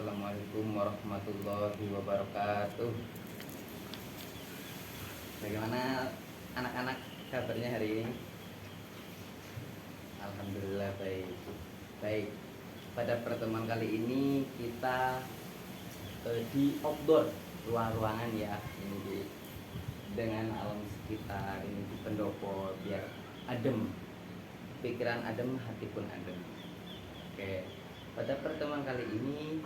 Assalamualaikum warahmatullahi wabarakatuh. Bagaimana anak-anak kabarnya hari ini? Alhamdulillah baik. Baik. Pada pertemuan kali ini kita di outdoor, luar ruangan ya. Ini dengan alam sekitar ini di pendopo biar adem. Pikiran adem, hati pun adem. Oke. Pada pertemuan kali ini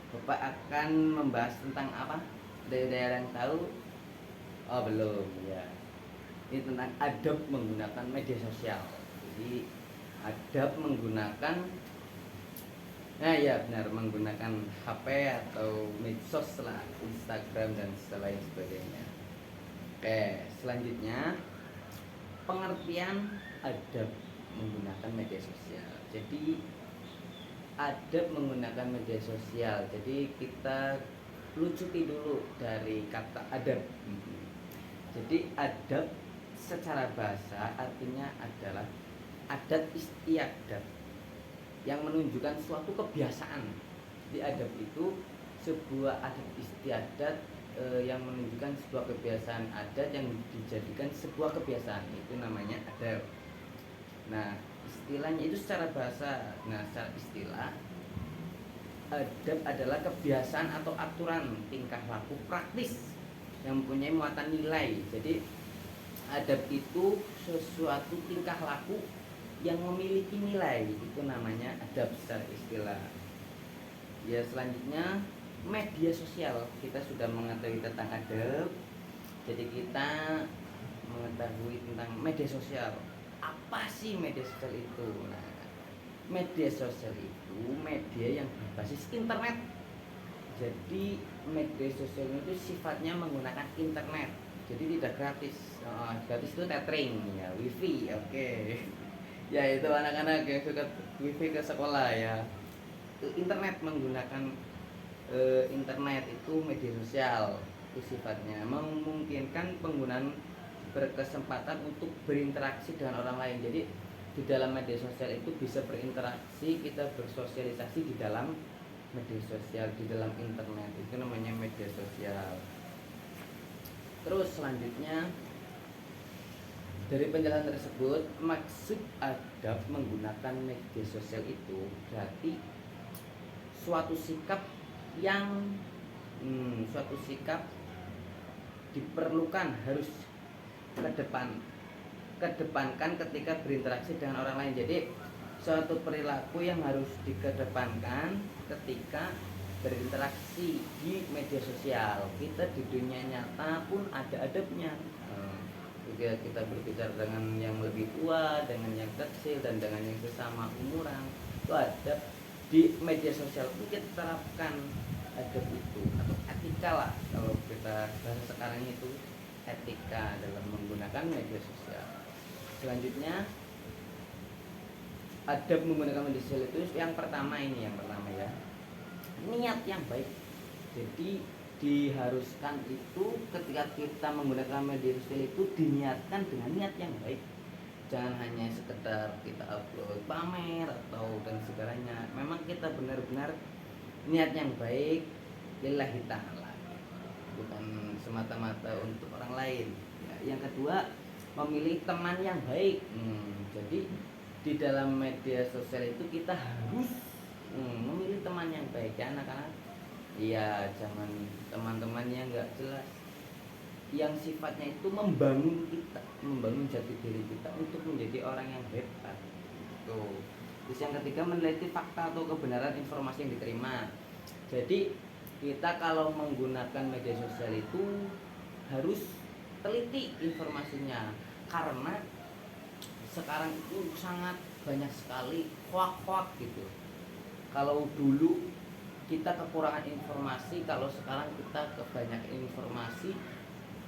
Bapak akan membahas tentang apa? Ada yang tahu? Oh belum ya. Ini tentang adab menggunakan media sosial. Jadi adab menggunakan, nah ya benar, menggunakan HP atau medsos lah, Instagram dan selain sebagainya. Oke, selanjutnya pengertian adab menggunakan media sosial. Jadi adab menggunakan media sosial. Jadi kita lucuti dulu dari kata adab. Jadi adab secara bahasa artinya adalah adat istiadat yang menunjukkan suatu kebiasaan. Di adab itu sebuah adat istiadat yang menunjukkan sebuah kebiasaan adat yang dijadikan sebuah kebiasaan, itu namanya adab. Nah, istilahnya itu secara bahasa. Nah, secara istilah adab adalah kebiasaan atau aturan tingkah laku praktis yang mempunyai muatan nilai. Jadi adab itu sesuatu tingkah laku yang memiliki nilai, itu namanya adab secara istilah. Ya, selanjutnya media sosial. Kita sudah mengetahui tentang adab. Jadi kita mengetahui tentang media sosial. Apa sih media sosial itu? Nah, media sosial itu media yang berbasis internet. Jadi media sosial itu sifatnya menggunakan internet. Jadi tidak gratis. Gratis itu tethering ya, wifi. Oke. Ya itu anak-anak yang suka wifi ke sekolah ya. Internet, menggunakan internet itu media sosial. Itu sifatnya memungkinkan penggunaan berkesempatan untuk berinteraksi dengan orang lain. Jadi di dalam media sosial itu bisa berinteraksi, kita bersosialisasi di dalam media sosial, di dalam internet. Itu namanya media sosial. Terus selanjutnya dari penjelasan tersebut, maksud adab menggunakan media sosial itu berarti suatu sikap yang suatu sikap diperlukan, harus kedepankan ketika berinteraksi dengan orang lain. Jadi suatu perilaku yang harus dikedepankan ketika berinteraksi di media sosial. Kita di dunia nyata pun ada adabnya. Jika kita berbicara dengan yang lebih tua, dengan yang kecil, dan dengan yang sesama umuran, itu adab. Di media sosial pun kita terapkan adab itu, atau etika lah kalau kita bahasa sekarang itu, etika dalam menggunakan media sosial. Selanjutnya adab menggunakan media sosial itu yang pertama ya, niat yang baik. Jadi diharuskan itu ketika kita menggunakan media sosial itu diniatkan dengan niat yang baik. Jangan hanya sekedar kita upload pamer atau dan segalanya. Memang kita benar-benar niat yang baik lillahi ta'ala, bukan semata-mata untuk orang lain ya. Yang kedua, memilih teman yang baik. Jadi di dalam media sosial itu kita harus memilih teman yang baik ya anak-anak. Iya, jangan teman-teman yang nggak jelas, yang sifatnya itu membangun kita, membangun jati diri kita untuk menjadi orang yang hebat. Tuh. Terus yang ketiga, meneliti fakta atau kebenaran informasi yang diterima. Jadi kita kalau menggunakan media sosial itu harus teliti informasinya, karena sekarang itu sangat banyak sekali hoak-hoak gitu. Kalau dulu kita kekurangan informasi, kalau sekarang kita kebanyakan informasi,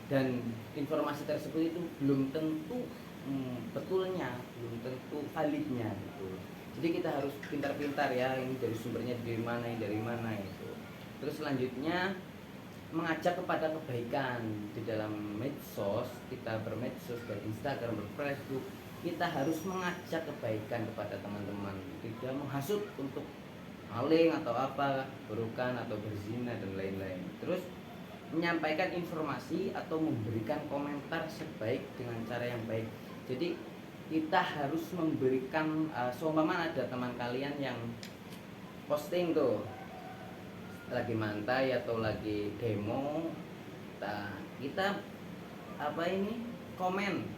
dan informasi tersebut itu belum tentu betulnya, belum tentu validnya gitu. Jadi kita harus pintar-pintar ya, ini dari sumbernya dari mana, ini dari mana itu. Terus selanjutnya mengajak kepada kebaikan. Di dalam medsos, kita bermedsos, Instagram, Facebook, kita harus mengajak kebaikan kepada teman-teman, tidak menghasut untuk maling atau apa, burukan atau berzina dan lain-lain. Terus menyampaikan informasi atau memberikan komentar sebaik dengan cara yang baik. Jadi kita harus memberikan seumpama ada teman kalian yang posting tuh lagi mantai atau lagi demo, nah, kita apa ini komen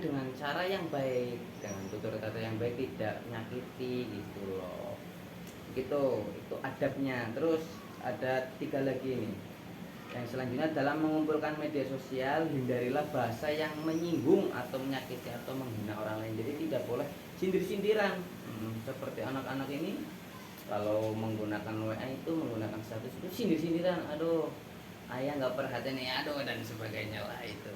dengan cara yang baik, dengan tutur kata yang baik, tidak menyakiti gitu loh. Gitu, itu adabnya. Terus ada 3 lagi nih. Yang selanjutnya, dalam mengumpulkan media sosial hindarilah bahasa yang menyinggung atau menyakiti atau menghina orang lain. Jadi tidak boleh sindir-sindiran. Seperti anak-anak ini kalau menggunakan WA itu, menggunakan status itu sindir-sindiran, aduh ayah nggak perhatian ya, aduh dan sebagainya lah itu.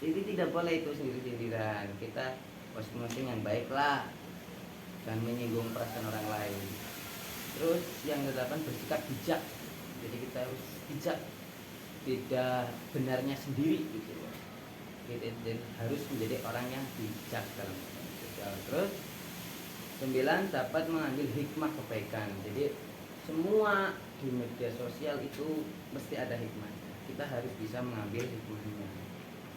Jadi tidak boleh itu sindir-sindiran. Kita posting yang baik lah, dan menyinggung perasaan orang lain. Terus yang ke-8, bersikap bijak. Jadi kita harus bijak, tidak benarnya sendiri gitu loh. Kita harus menjadi orang yang bijak dalam sosial. Terus 9, dapat mengambil hikmah kebaikan. Jadi semua di media sosial itu mesti ada hikmahnya. Kita harus bisa mengambil hikmahnya.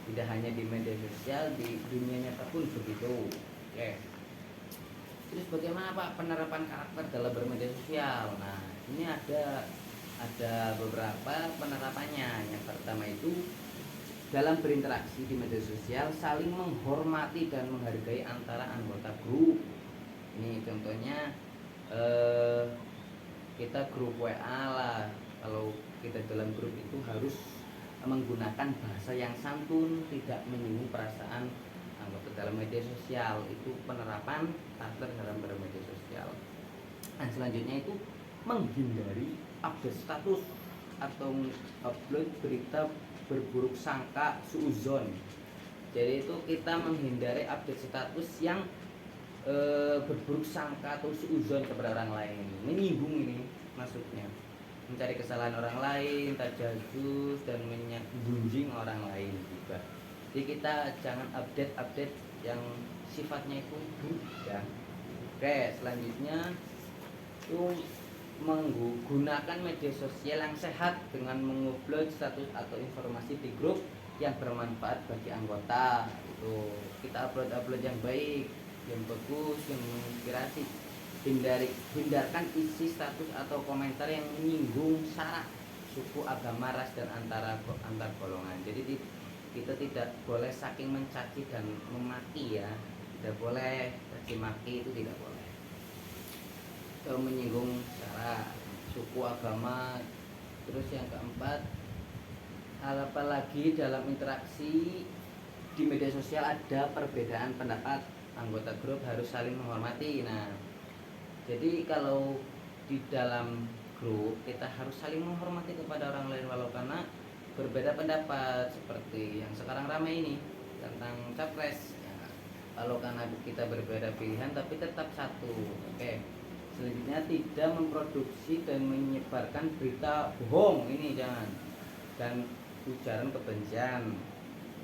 Tidak hanya di media sosial, di dunia nyata pun begitu. Oke. Terus bagaimana Pak penerapan karakter dalam bermedia sosial? Nah, ini ada beberapa penerapannya. Yang pertama itu, dalam berinteraksi di media sosial saling menghormati dan menghargai antara anggota grup. Ini contohnya kita grup WA lah. Kalau kita dalam grup itu harus menggunakan bahasa yang santun, tidak menyinggung perasaan anggota dalam media sosial. Itu penerapan karakter dalam bermedia sosial. Dan selanjutnya itu menghindari update status atau upload berita berburuk sangka, suuzon. Jadi itu kita menghindari update status yang berburuk sangka atau suuzon kepada orang lain, menyinggung ini maksudnya, mencari kesalahan orang lain, tajajus dan mengunjing orang lain juga. Jadi kita jangan update yang sifatnya itu buruk ya. Oke, selanjutnya itu menggunakan media sosial yang sehat dengan mengupload status atau informasi di grup yang bermanfaat bagi anggota. Itu kita upload yang baik, yang bagus, yang menginspirasi. Hindarkan isi status atau komentar yang menyinggung sara, suku, agama, ras dan antar golongan. Jadi kita tidak boleh saking mencaci dan memaki ya, tidak boleh caci maki, itu tidak boleh. Menyinggung sara, suku, agama. Terus yang keempat, apalagi dalam interaksi di media sosial ada perbedaan pendapat, anggota grup harus saling menghormati. Nah, jadi kalau di dalam grup kita harus saling menghormati kepada orang lain walau karena berbeda pendapat, seperti yang sekarang ramai ini tentang capres ya. Kalau karena kita berbeda pilihan tapi tetap satu. Oke. Selanjutnya, tidak memproduksi dan menyebarkan berita bohong, ini jangan, dan ujaran kebencian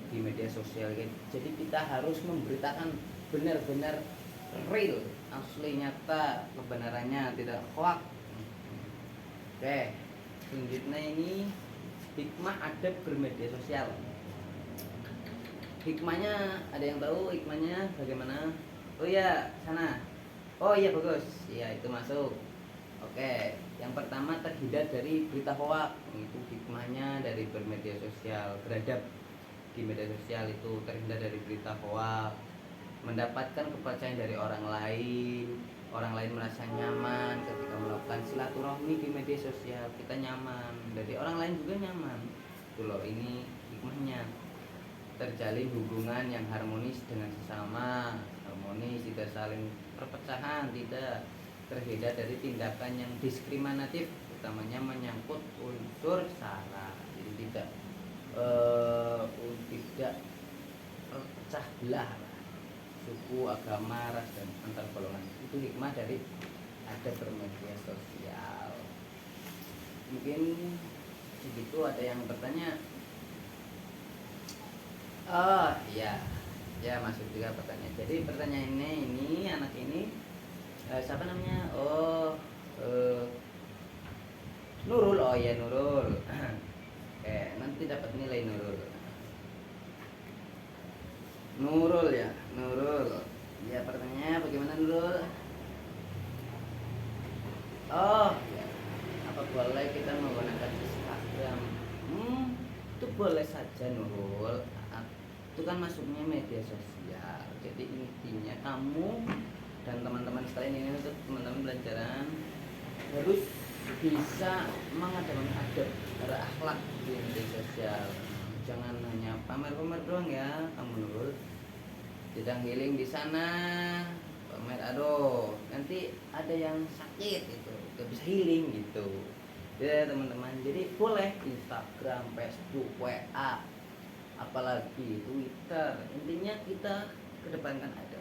di media sosial. Jadi kita harus memberitakan benar-benar real, asli, nyata, kebenarannya, tidak hoax. Oke, selanjutnya ini hikmah adab bermedia sosial. Hikmahnya ada yang tahu hikmahnya bagaimana? Oh ya, sana. Oh iya, bagus. Iya, itu masuk. Oke, yang pertama, terhindar dari berita hoax. Itu hikmahnya dari bermedia sosial, beradab di media sosial itu terhindar dari berita hoax, mendapatkan kepercayaan dari orang lain merasa nyaman ketika melakukan silaturahmi di media sosial, kita nyaman, dari orang lain juga nyaman. Itu loh, ini hikmahnya. Terjalin hubungan yang harmonis dengan sesama, harmonis, tidak saling perpecahan, tidak terhindar dari tindakan yang diskriminatif, utamanya menyangkut unsur sara. Jadi tidak terpecah belah suku, agama, ras dan antar golongan. Itu hikmah dari ada bermedia sosial. Mungkin segitu. Ada yang bertanya? Oh iya, ya masuk juga pertanyaan. Jadi pertanyaannya ini anak ini siapa namanya? Oh, eh, Nurul, oh ya Nurul. Oke, nanti dapat nilai Nurul. Nurul ya, Nurul. Ya pertanyaannya bagaimana Nurul? Oh, ya. Apa boleh kita menggunakan Instagram? Itu boleh saja Nurul. Itu kan masuknya media sosial. Jadi intinya kamu dan teman-teman sekalian ini untuk teman-teman pelajaran harus bisa mengadakan adab berakhlak di media sosial. Jangan hanya pamer-pamer doang ya kamu Nurul. Tidak healing di sana pamer, aduh nanti ada yang sakit itu gak bisa healing gitu ya teman-teman. Jadi boleh Instagram, Facebook, WA, apalagi Twitter, intinya kita kedepankan ada.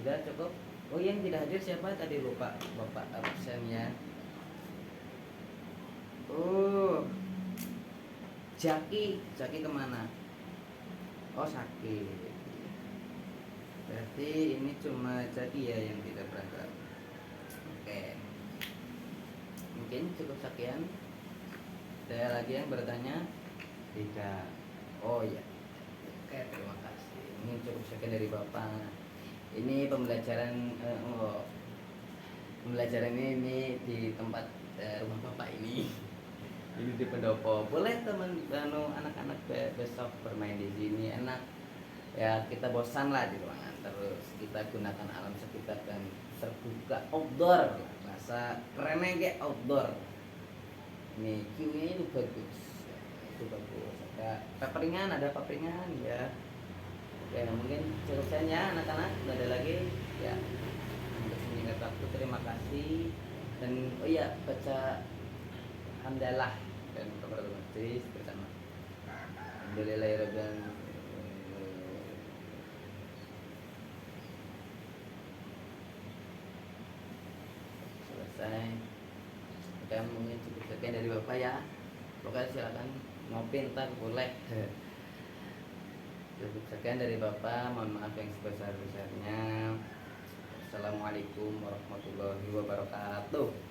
Sudah cukup. Oh yang tidak hadir siapa tadi, lupa bapak absen ya. Oh Jaki kemana? Oh sakit. Berarti ini cuma Jaki ya yang tidak berangkat. Oke, mungkin cukup sekian. Ada lagi yang bertanya? Tidak. Oh ya. Oke, terima kasih. Ini cukup sekian dari Bapak. Ini pembelajaran pembelajaran ini di tempat rumah Bapak ini. Ini di pendopo. Boleh teman anak-anak besok bermain di sini, enak. Ya kita bosan lah di ruangan, terus kita gunakan alam sekitar dan terbuka, outdoor, bahasa kerennya kayak outdoor. Ini Q-nya itu bagus, itu bagus. Ada paperingan ya. Ya mungkin cukup sekian ya anak-anak. Nggak ada lagi ya. Untuk menyingkat waktu, terima kasih. Dan oh iya, baca hamdalah dan kafaratul majlis bersama. Alhamdulillahirabbil selesai. Oke, mungkin cukup sekian dari Bapak ya. Pokoknya silakan ngopi ntar boleh. Cukup sekian dari Bapak, mohon maaf yang sebesar-besarnya. Assalamualaikum warahmatullahi wabarakatuh.